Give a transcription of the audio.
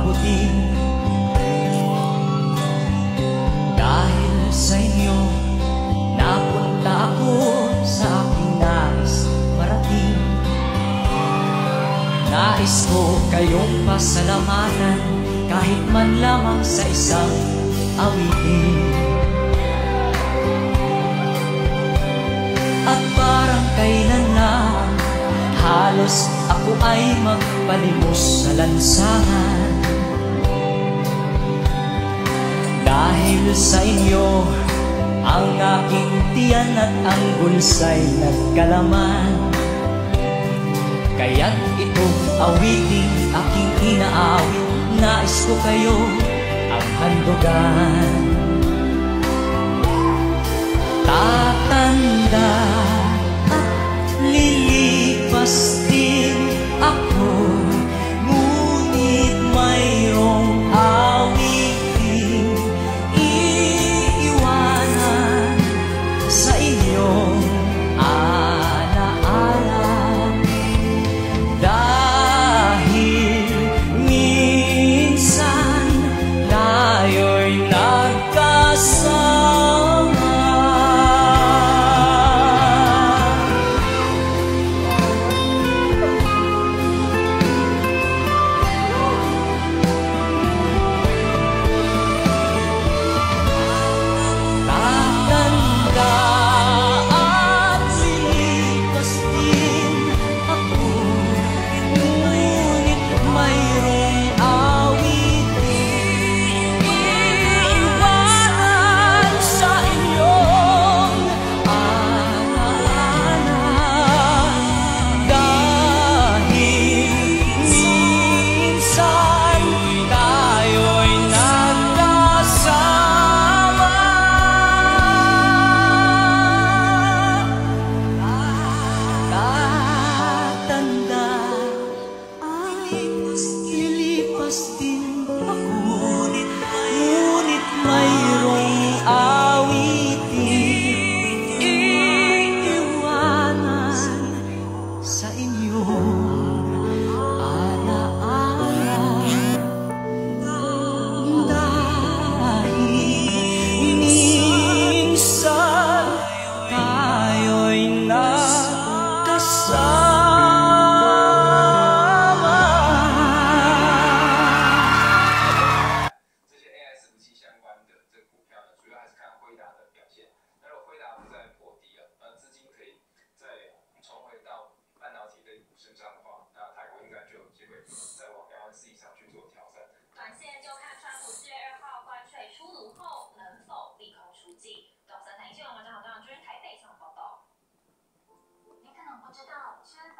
aabutin. Dahil sa inyo, napunta ako sa aking nais marating. Nais ko kayong pasalamatan kahit man lamang sa isang awitin. At parang kailan lang halos ako ay magpalimos sa lansangan. Dahil sa inyo, ang aking tiyan at ang bulsa'y nagkalaman. Kaya't itong awiting aking inaawit, nais ko kayo ang handugan. Tatanda at lilipas din ako, ngunit mayroong awiting iiwanan sa inyong alaala. Dahil minsan tayo'y nagkasama. Lilipas din ako, ngunit mayroong awiting iiwanan sa inyong alaala. Dahil minsan tayo'y nagkasama.短线就看川普4月2号关税出炉后能否利空出尽。董森财经新闻网站好，张君台北向报道。您可能不知道，圈